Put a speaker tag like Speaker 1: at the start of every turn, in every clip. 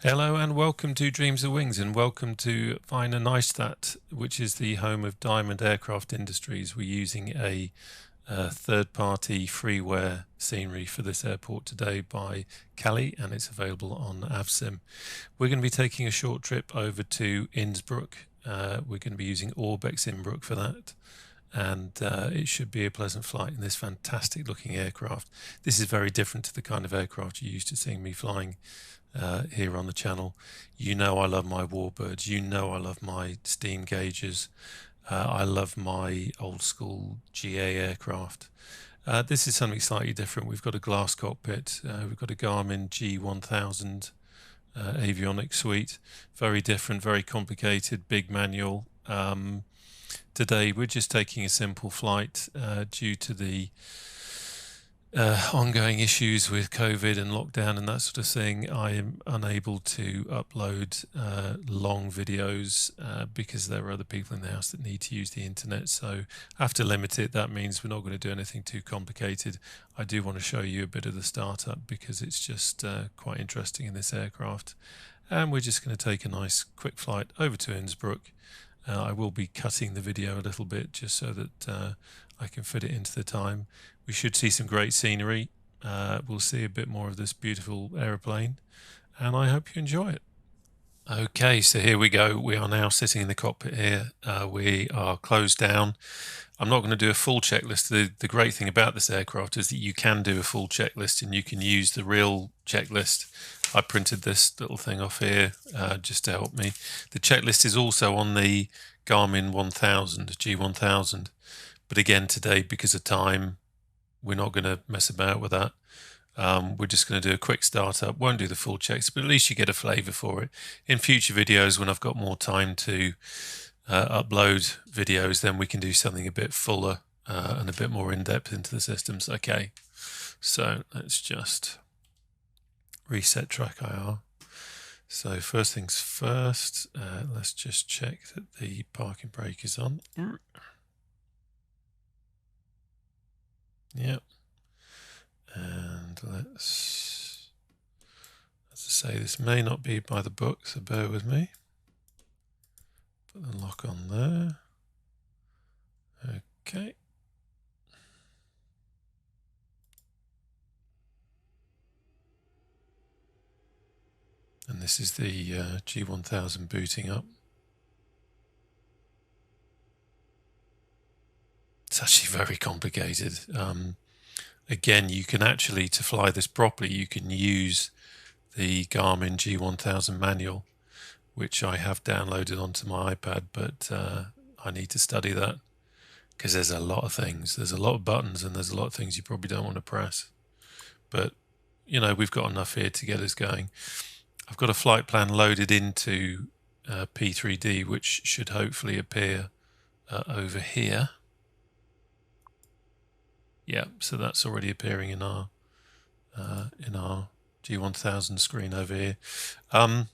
Speaker 1: Hello and welcome to Dreams of Wings, and welcome to Wiener Neustadt, which is the home of Diamond Aircraft Industries. We're using a third-party freeware scenery for this airport today by Cali, and it's available on AvSim. We're going to be taking a short trip over to Innsbruck. We're going to be using Orbex Innsbruck for that, and it should be a pleasant flight in this fantastic looking aircraft. This is very different to the kind of aircraft you're used to seeing me flying here on the channel. You know I love my warbirds, you know I love my steam gauges, I love my old school GA aircraft. This is something slightly different. We've got a glass cockpit, we've got a Garmin G1000 avionics suite, very different, very complicated, big manual. Today we're just taking a simple flight due to the ongoing issues with COVID and lockdown and that sort of thing. I am unable to upload long videos because there are other people in the house that need to use the internet, so I have to limit it. That means we're not going to do anything too complicated. I do want to show you a bit of the startup because it's just quite interesting in this aircraft, and we're just going to take a nice quick flight over to Innsbruck. I will be cutting the video a little bit just so that I can fit it into the time. We should see some great scenery. We'll see a bit more of this beautiful aeroplane, and I hope you enjoy it. Okay, so here we go. We are now sitting in the cockpit here. We are closed down. I'm not going to do a full checklist. The great thing about this aircraft is that you can do a full checklist and you can use the real checklist. I printed this little thing off here just to help me. The checklist is also on the Garmin 1000, G1000. But again, today, because of time, we're not going to mess about with that. We're just going to do a quick startup, won't do the full checks, but at least you get a flavour for it. In future videos, when I've got more time to upload videos, then we can do something a bit fuller and a bit more in-depth into the systems. Okay, so let's just reset track IR. So first things first, let's just check that the parking brake is on. Yep. And let's, as I say, this may not be by the book, so bear with me. Put the lock on there. Okay. And this is the G1000 booting up. It's actually very complicated. Again, you can actually, to fly this properly, you can use the Garmin G1000 manual, which I have downloaded onto my iPad, but I need to study that because there's a lot of things. There's a lot of buttons and there's a lot of things you probably don't want to press. But, you know, we've got enough here to get us going. I've got a flight plan loaded into P3D, which should hopefully appear over here. Yeah, so that's already appearing in our G1000 screen over here. In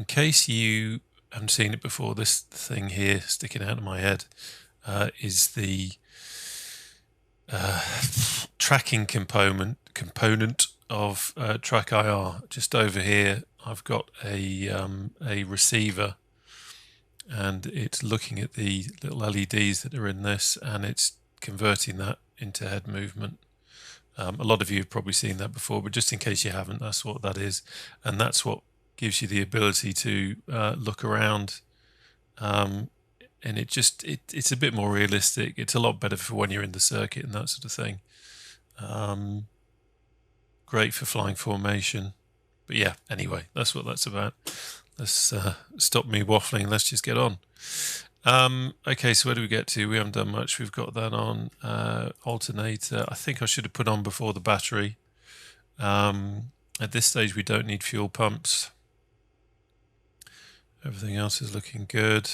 Speaker 1: case you haven't seen it before, this thing here sticking out of my head is the tracking component of Track IR. Just over here, I've got a receiver, and it's looking at the little LEDs that are in this, and it's converting that into head movement. A lot of you have probably seen that before, but just in case you haven't, that's what that is, and that's what gives you the ability to look around, and it's a bit more realistic. It's a lot better for when you're in the circuit and that sort of thing. Great for flying formation, but yeah, anyway, that's what that's about. Let's stop me waffling, let's just get on. Okay, so where do we get to? We haven't done much. We've got that on. Alternator, I think I should have put on before the battery. At this stage, we don't need fuel pumps. Everything else is looking good.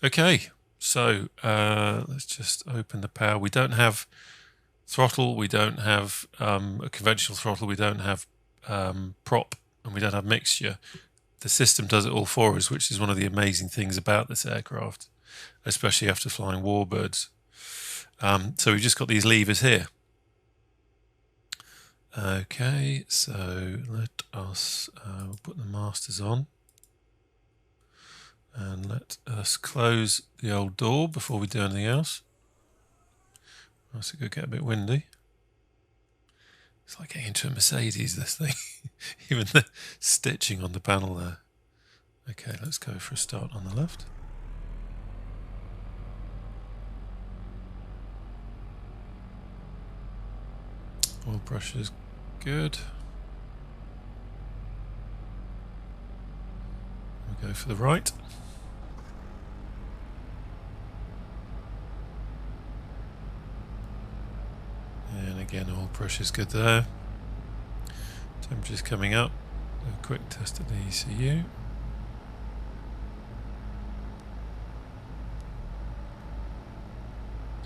Speaker 1: Okay, so let's just open the power. We don't have throttle, we don't have a conventional throttle, we don't have prop, and we don't have mixture. The system does it all for us, which is one of the amazing things about this aircraft, especially after flying warbirds. So we've just got these levers here. Okay, so let us put the masters on. And let us close the old door before we do anything else. It's going to get a bit windy. It's like getting into a Mercedes, this thing. Even the stitching on the panel there. Okay, let's go for a start on the left. Oil brush is good. We'll go for the right. And again, oil brush is good there. Temperature's coming up. A quick test of the ECU.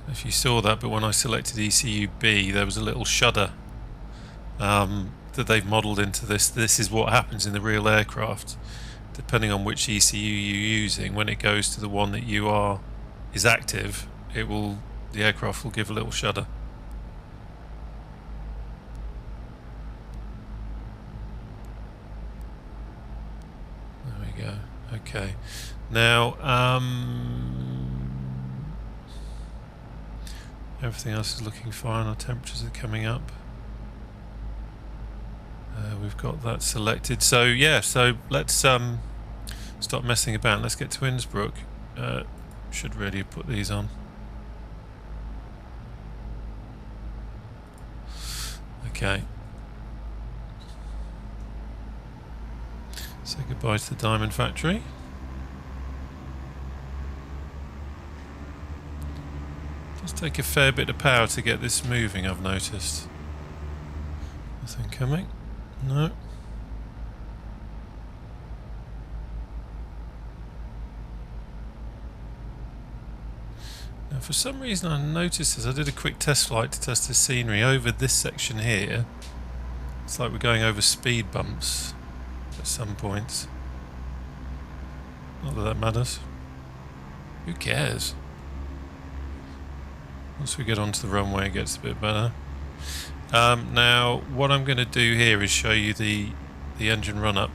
Speaker 1: If you saw that, but when I selected ECU B, there was a little shudder that they've modelled into this. This is what happens in the real aircraft. Depending on which ECU you're using, when it goes to the one that is active, the aircraft will give a little shudder. There we go. Okay. Now, everything else is looking fine. Our temperatures are coming up. We've got that selected. So yeah, so let's stop messing about. Let's get to Innsbruck. Should really have put these on. Okay. Say goodbye to the diamond factory. Does take a fair bit of power to get this moving, I've noticed. Nothing coming? No. Now for some reason I noticed this. I did a quick test flight to test the scenery over this section here. It's like we're going over speed bumps at some points. Not that that matters. Who cares? Once we get onto the runway it gets a bit better. Now what I'm going to do here is show you the engine run up.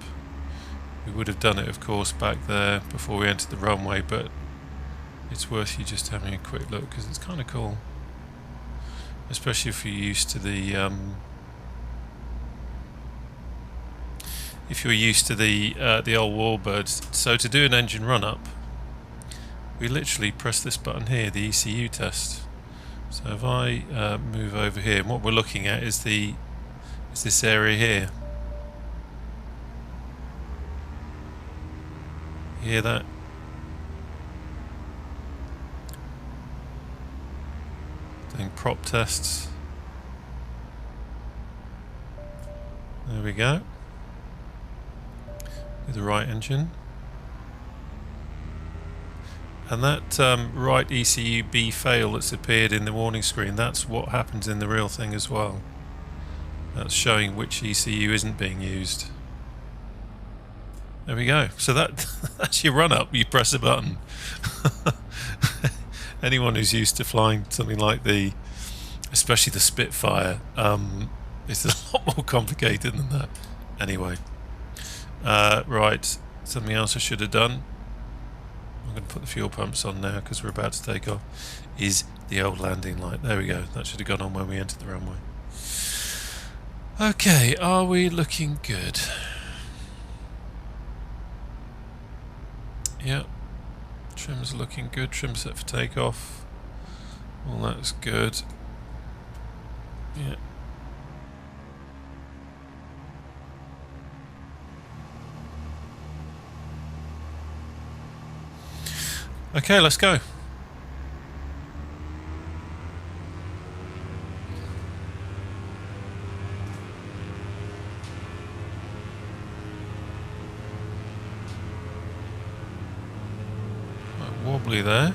Speaker 1: We would have done it of course back there before we entered the runway, but it's worth you just having a quick look because it's kind of cool, especially if you're used to the old warbirds. So to do an engine run up, we literally press this button here, the ECU test. So if I move over here, and what we're looking at is this area here. You hear that? Doing prop tests. There we go. With the right engine. And that right ECU B fail that's appeared in the warning screen, that's what happens in the real thing as well. That's showing which ECU isn't being used. There we go. So that's your run up. You press a button. Anyone who's used to flying something like especially the Spitfire, it's a lot more complicated than that. Anyway, right. Something else I should have done. I'm going to put the fuel pumps on now because we're about to take off. Is the old landing light. There we go. That should have gone on when we entered the runway. Okay, are we looking good? Yep. Trim's looking good. Trim set for takeoff. All that's good. Yeah. Okay, let's go. Quite wobbly there.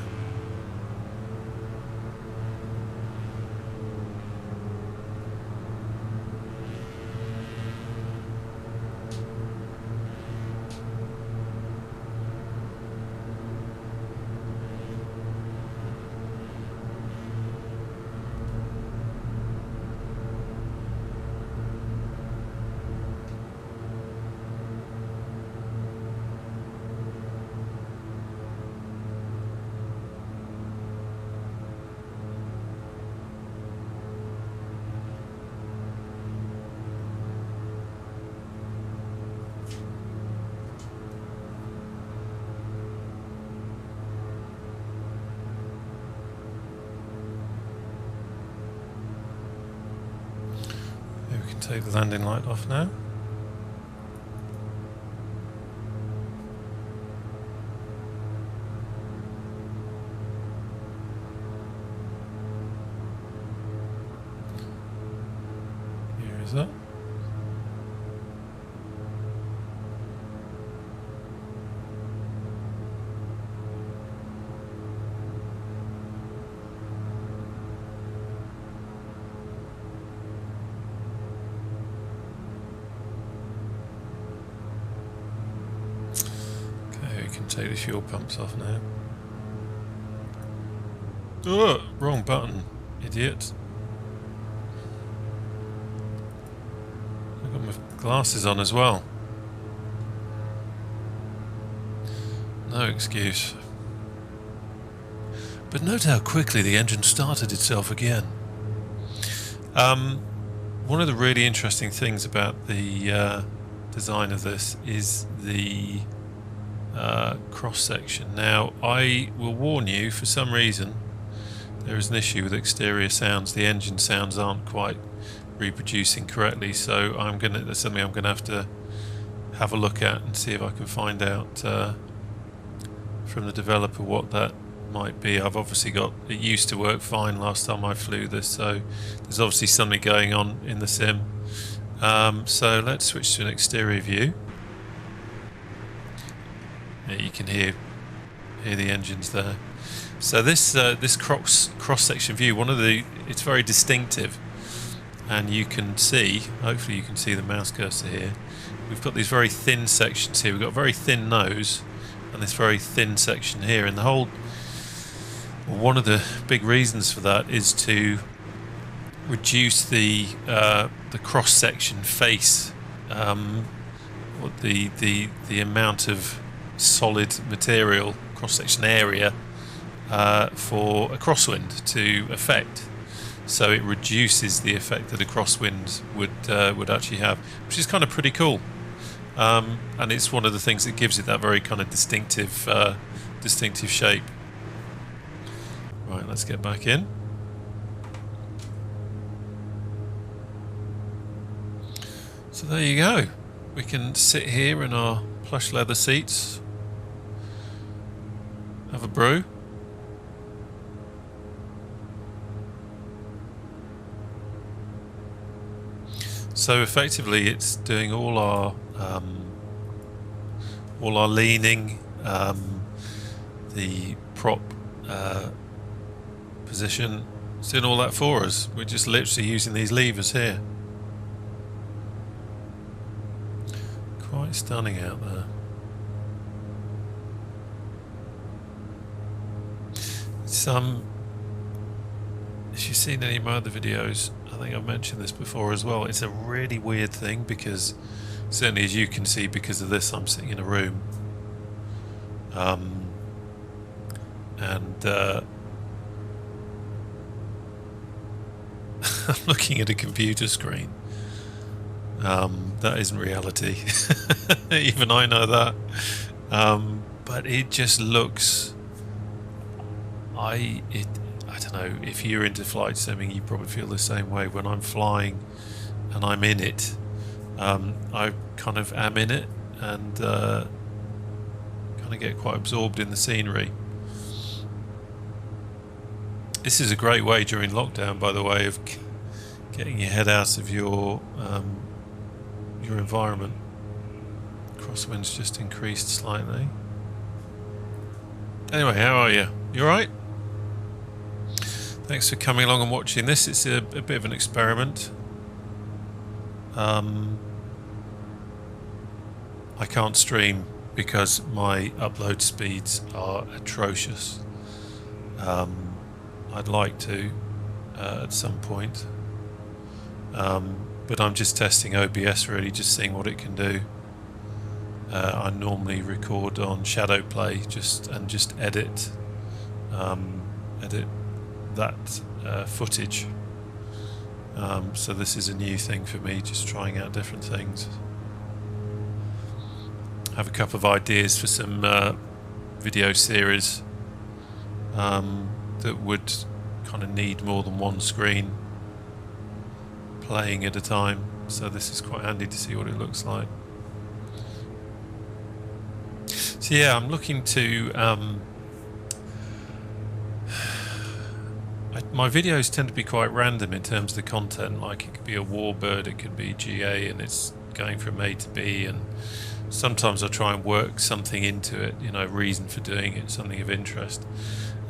Speaker 1: take the landing light off now. Here is that. Take the fuel pumps off now. Oh, wrong button, idiot. I've got my glasses on as well. No excuse. But note how quickly the engine started itself again. One of the really interesting things about the design of this is the cross-section. Now, I will warn you, for some reason there is an issue with exterior sounds. The engine sounds aren't quite reproducing correctly, so that's something I'm gonna have to have a look at and see if I can find out from the developer what that might be. I've obviously it used to work fine last time I flew this, so there's obviously something going on in the sim. So let's switch to an exterior view. Yeah, you can hear the engines there. So this cross-section view, it's very distinctive, and you can see, hopefully you can see the mouse cursor here. We've got these very thin sections here. We've got a very thin nose and this very thin section here, and one of the big reasons for that is to reduce the cross-section face, the amount of solid material cross-section area for a crosswind to affect. So it reduces the effect that a crosswind would actually have, which is kind of pretty cool. And it's one of the things that gives it that very kind of distinctive shape. Right, let's get back in. So there you go. We can sit here in our plush leather seats, have a brew. So effectively it's doing all our leaning, the prop position, it's doing all that for us. We're just literally using these levers here. Quite stunning out there. It's if you've seen any of my other videos, I think I've mentioned this before as well. It's a really weird thing because, certainly as you can see, because of this, I'm sitting in a room, and I'm looking at a computer screen. That isn't reality. Even I know that. But it just looks. I don't know, if you're into flight simming, you probably feel the same way. When I'm flying and I'm in it, I kind of am in it and kind of get quite absorbed in the scenery. This is a great way during lockdown, by the way, of getting your head out of your environment. Crosswind's just increased slightly. Anyway, how are you? You alright? Thanks for coming along and watching this. It's a bit of an experiment. I can't stream because my upload speeds are atrocious. I'd like to at some point, but I'm just testing OBS, really, just seeing what it can do. I normally record on Shadow Play and just edit that footage. So this is a new thing for me, just trying out different things. I have a couple of ideas for some video series that would kind of need more than one screen playing at a time. So this is quite handy to see what it looks like. So yeah, I'm looking to my videos tend to be quite random in terms of the content. Like it could be a warbird, it could be GA, and it's going from A to B, and sometimes I try and work something into it, you know, reason for doing it, something of interest.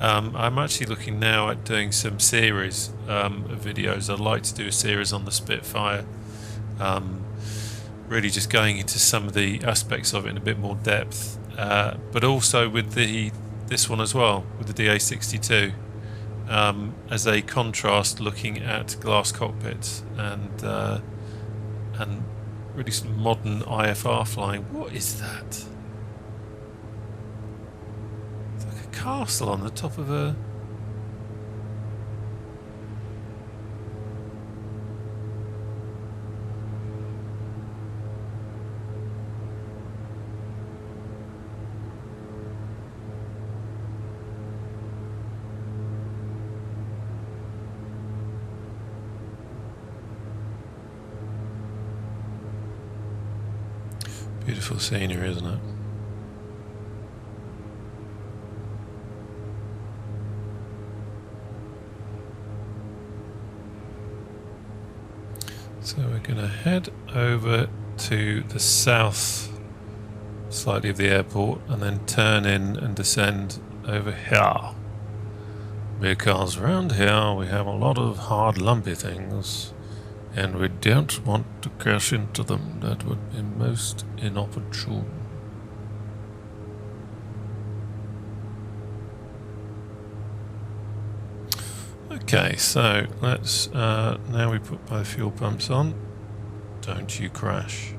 Speaker 1: I'm actually looking now at doing some series of videos. I'd like to do a series on the Spitfire, really just going into some of the aspects of it in a bit more depth, but also with this one as well, with the DA62, as a contrast, looking at glass cockpits and really some modern IFR flying. What is that? It's like a castle on the top of a... Beautiful scenery, isn't it? So we're going to head over to the south slightly of the airport and then turn in and descend over here. Because around here we have a lot of hard lumpy things, and we don't want to crash into them. That would be most inopportune. Okay, so let's now we put both fuel pumps on. Don't you crash.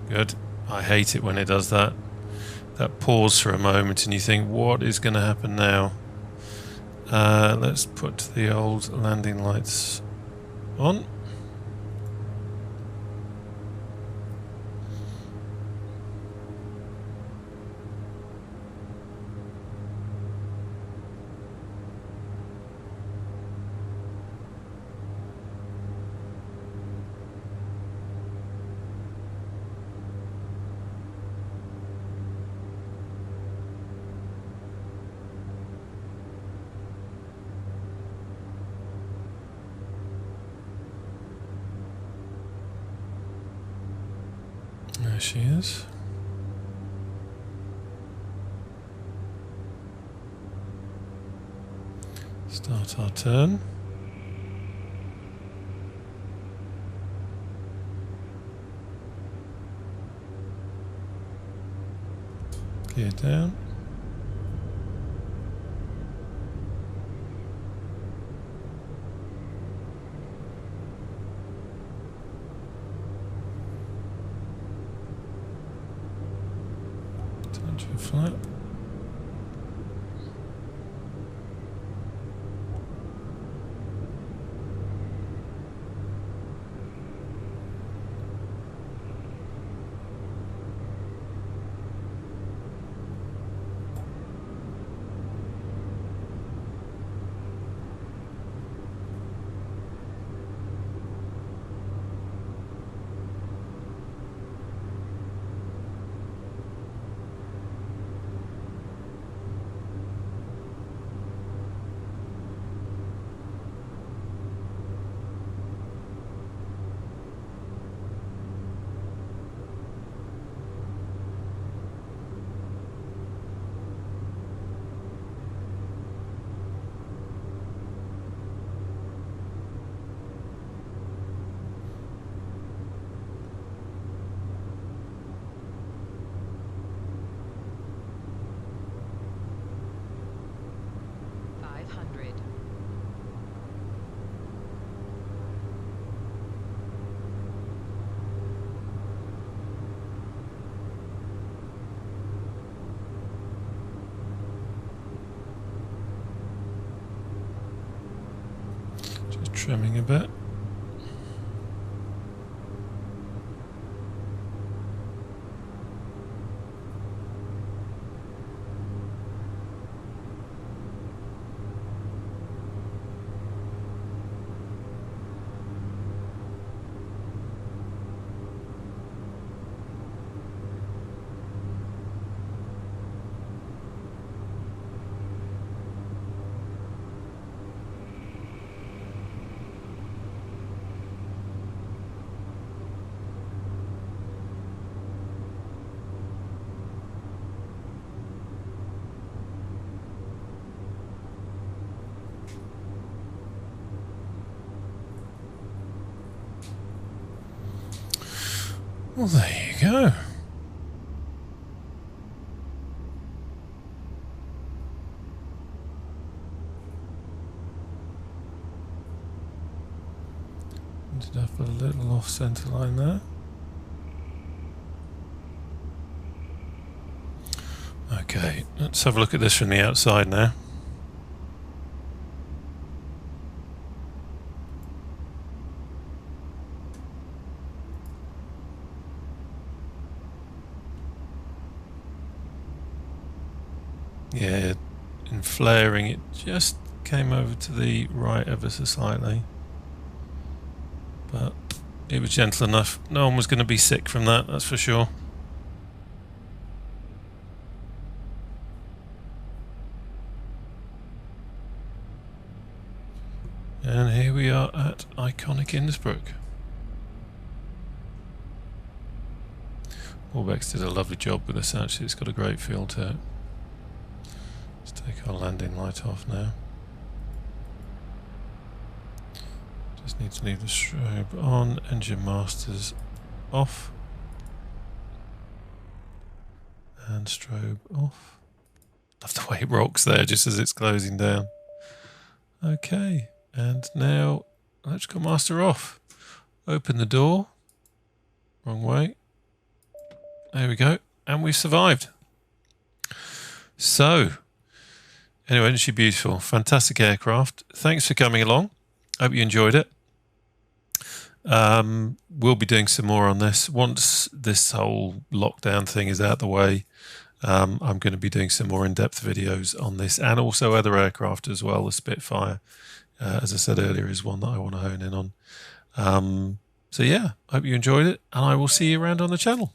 Speaker 1: Good. I hate it when it does that. That pause for a moment and you think, what is going to happen now? Let's put the old landing lights on. There she is. Start our turn. Gear down. Flap. Trimming a bit. Well, there you go. Ended up a little off centre line there. Okay, let's have a look at this from the outside now. Yeah, in flaring it just came over to the right ever so slightly. But it was gentle enough. No one was going to be sick from that, that's for sure. And here we are at iconic Innsbruck. Warbirds did a lovely job with this actually, it's got a great feel to it. Let's take our landing light off now. Just need to leave the strobe on, engine masters off. And strobe off. Love the way it rocks there just as it's closing down. Okay, and now electrical master off. Open the door. Wrong way. There we go. And we survived. So, anyway, Energy Beautiful. Fantastic aircraft. Thanks for coming along. Hope you enjoyed it. We'll be doing some more on this. Once this whole lockdown thing is out the way, I'm going to be doing some more in-depth videos on this and also other aircraft as well. The Spitfire, as I said earlier, is one that I want to hone in on. So yeah, hope you enjoyed it and I will see you around on the channel.